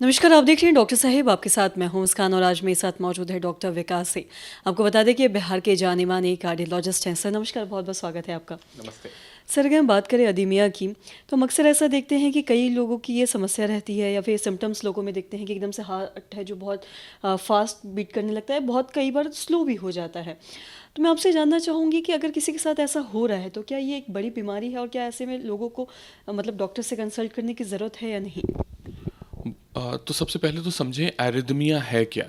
नमस्कार, आप देख रहे हैं डॉक्टर साहिब, आपके साथ मैं हूं मुस्कान और आज मेरे साथ मौजूद है डॉक्टर विकास सिंह। आपको बता दें कि बिहार के जाने माने कार्डियोलॉजिस्ट हैं। सर नमस्कार, बहुत बहुत स्वागत है आपका। नमस्ते। सर अगर हम बात करें अदीमिया की, तो हम अक्सर ऐसा देखते हैं कि कई लोगों की ये समस्या रहती है या फिर सिम्टम्स लोगों में देखते हैं कि एकदम से हार्ट है जो बहुत फास्ट बीट करने लगता है, बहुत कई बार स्लो भी हो जाता है। तो मैं आपसे जानना चाहूँगी कि अगर किसी के साथ ऐसा हो रहा है तो क्या ये एक बड़ी बीमारी है और क्या ऐसे में लोगों को मतलब डॉक्टर से कंसल्ट करने की ज़रूरत है या नहीं? तो सबसे पहले तो समझें एरिथमिया है क्या।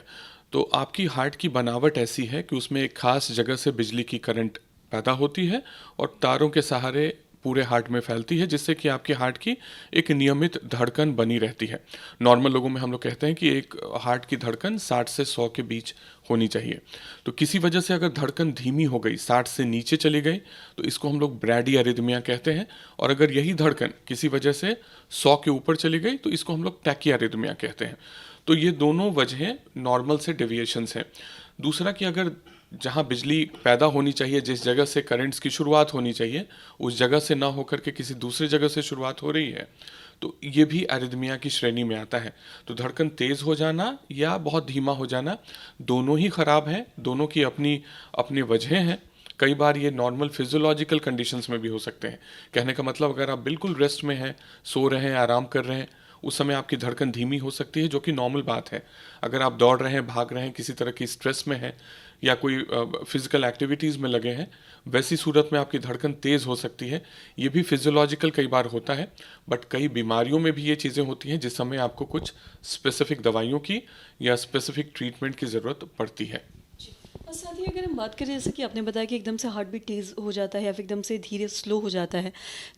तो आपकी हार्ट की बनावट ऐसी है कि उसमें एक खास जगह से बिजली की करंट पैदा होती है और तारों के सहारे पूरे हार्ट में फैलती है, जिससे कि आपकी हार्ट की एक नियमित धड़कन बनी रहती है। नॉर्मल लोगों में हम लोग कहते हैं कि एक हार्ट की धड़कन 60 से 100 के बीच होनी चाहिए। तो किसी वजह से अगर धड़कन धीमी हो गई, 60 से नीचे चली गई, तो इसको हम लोग ब्रैडी एरिथमिया कहते हैं। और अगर यही धड़कन किसी वजह से 100 के ऊपर चली गई तो इसको हम लोग टैकी एरिथमिया कहते हैं। तो ये दोनों वजहें नॉर्मल से डेविएशंस हैं। दूसरा कि अगर जहाँ बिजली पैदा होनी चाहिए, जिस जगह से करंट्स की शुरुआत होनी चाहिए, उस जगह से ना होकर के किसी दूसरी जगह से शुरुआत हो रही है, तो ये भी एरिथमिया की श्रेणी में आता है। तो धड़कन तेज़ हो जाना या बहुत धीमा हो जाना, दोनों ही ख़राब है, दोनों की अपनी अपनी वजहें हैं। कई बार ये नॉर्मल फिजियोलॉजिकल कंडीशंस में भी हो सकते हैं। कहने का मतलब अगर आप बिल्कुल रेस्ट में हैं, सो रहे हैं, आराम कर रहे हैं, उस समय आपकी धड़कन धीमी हो सकती है, जो कि नॉर्मल बात है। अगर आप दौड़ रहे हैं, भाग रहे हैं, किसी तरह की स्ट्रेस में हैं या कोई फिजिकल एक्टिविटीज़ में लगे हैं, वैसी सूरत में आपकी धड़कन तेज़ हो सकती है। ये भी फिजियोलॉजिकल कई बार होता है, बट कई बीमारियों में भी ये चीज़ें होती हैं जिस समय आपको कुछ स्पेसिफिक दवाइयों की या स्पेसिफिक ट्रीटमेंट की ज़रूरत पड़ती है। और साथ ही अगर हम बात करें जैसे कि आपने बताया कि एकदम से हार्ट बीट तेज़ हो जाता है या फिर एकदम से धीरे स्लो हो जाता है,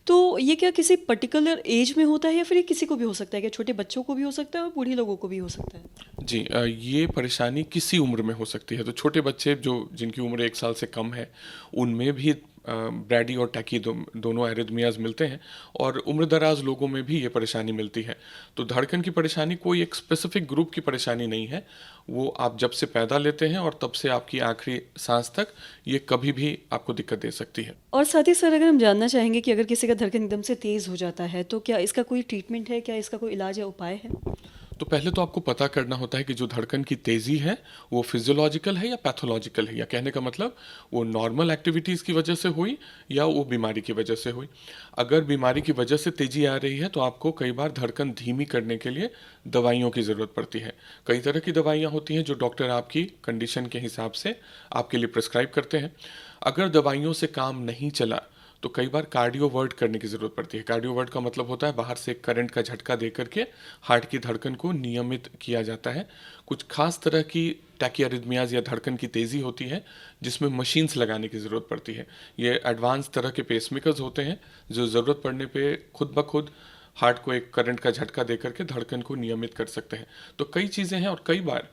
तो ये क्या किसी पर्टिकुलर एज में होता है या फिर ये किसी को भी हो सकता है? क्या छोटे बच्चों को भी हो सकता है और बूढ़े लोगों को भी हो सकता है? जी, ये परेशानी किसी उम्र में हो सकती है। तो छोटे बच्चे जो जिनकी उम्र 1 साल से कम है, उनमें भी ब्रैडी और टैकी दोनों एरिथमियाज़ मिलते हैं और उम्र-दराज़ लोगों में भी ये परेशानी मिलती है। तो धड़कन की परेशानी कोई एक स्पेसिफ़िक ग्रुप की परेशानी नहीं है। वो आप जब से पैदा लेते हैं और तब से आपकी आखिरी साँस तक ये कभी भी आपको दिक्कत दे सकती है। और साथ ही सर अगर हम जानना चाहेंगे कि अगर किसी का धड़कन एकदम से तेज़ हो जाता है, तो क्या इसका कोई ट्रीटमेंट है? क्या इसका कोई इलाज या उपाय है? तो पहले तो आपको पता करना होता है कि जो धड़कन की तेज़ी है वो फिजियोलॉजिकल है या पैथोलॉजिकल है, या कहने का मतलब वो नॉर्मल एक्टिविटीज़ की वजह से हुई या वो बीमारी की वजह से हुई। अगर बीमारी की वजह से तेज़ी आ रही है तो आपको कई बार धड़कन धीमी करने के लिए दवाइयों की ज़रूरत पड़ती है। कई तरह की दवाइयाँ होती हैं जो डॉक्टर आपकी कंडीशन के हिसाब से आपके लिए प्रिस्क्राइब करते हैं। अगर दवाइयों से काम नहीं चला तो कई बार कार्डियोवर्ट करने की ज़रूरत पड़ती है। कार्डियोवर्ट का मतलब होता है बाहर से करंट का झटका दे करके हार्ट की धड़कन को नियमित किया जाता है। कुछ खास तरह की टैकीआरिथमियाज़ या धड़कन की तेज़ी होती है जिसमें मशीन्स लगाने की ज़रूरत पड़ती है। ये एडवांस तरह के पेसमेकर्स होते हैं जो ज़रूरत पड़ने पे खुद ब खुद हार्ट को एक करंट का झटका दे करके धड़कन को नियमित कर सकते हैं। तो कई चीज़ें हैं और कई बार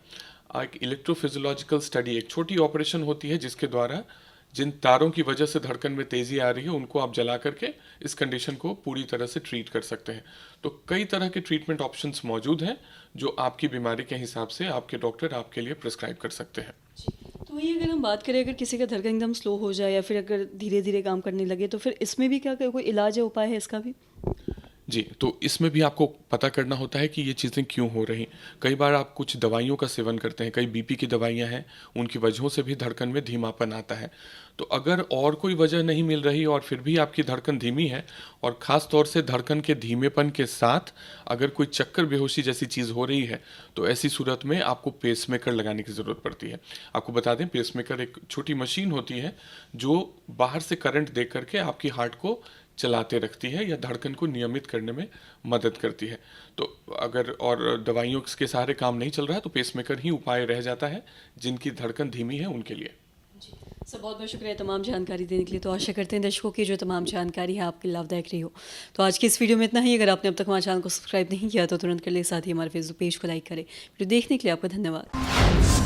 एक इलेक्ट्रोफिजियोलॉजिकल स्टडी, एक छोटी ऑपरेशन होती है जिसके द्वारा जिन तारों की वजह से धड़कन में तेज़ी आ रही है उनको आप जला करके इस कंडीशन को पूरी तरह से ट्रीट कर सकते हैं। तो कई तरह के ट्रीटमेंट ऑप्शंस मौजूद हैं जो आपकी बीमारी के हिसाब से आपके डॉक्टर आपके लिए प्रिस्क्राइब कर सकते हैं। तो वही अगर हम बात करें अगर किसी का धड़कन एकदम स्लो हो जाए या फिर अगर धीरे-धीरे काम करने लगे, तो फिर इसमें भी क्या कोई इलाज या उपाय है इसका भी? जी, तो इसमें भी आपको पता करना होता है कि ये चीज़ें क्यों हो रही। कई बार आप कुछ दवाइयों का सेवन करते हैं, कई बीपी की दवाइयाँ हैं, उनकी वजहों से भी धड़कन में धीमापन आता है। तो अगर और कोई वजह नहीं मिल रही और फिर भी आपकी धड़कन धीमी है और ख़ास तौर से धड़कन के धीमेपन के साथ अगर कोई चक्कर बेहोशी जैसी चीज़ हो रही है, तो ऐसी सूरत में आपको पेसमेकर लगाने की ज़रूरत पड़ती है। आपको बता दें, पेसमेकर एक छोटी मशीन होती है जो बाहर से करंट दे करके आपकी हार्ट को चलाते रखती है या धड़कन को नियमित करने में मदद करती है। तो अगर और दवाइयों के सहारे काम नहीं चल रहा है तो पेसमेकर ही उपाय रह जाता है जिनकी धड़कन धीमी है उनके लिए। सर बहुत बहुत शुक्रिया तमाम जानकारी देने के लिए। तो आशा करते हैं दर्शकों की जो तमाम जानकारी है आपके लाभदायक रही हो। तो आज की इस वीडियो में इतना ही। अगर आपने अब तक हमारे चैनल को सब्सक्राइब नहीं किया तो तुरंत कर ले, साथ ही हमारे फेसबुक पेज को लाइक करें। वीडियो देखने के लिए आपका धन्यवाद।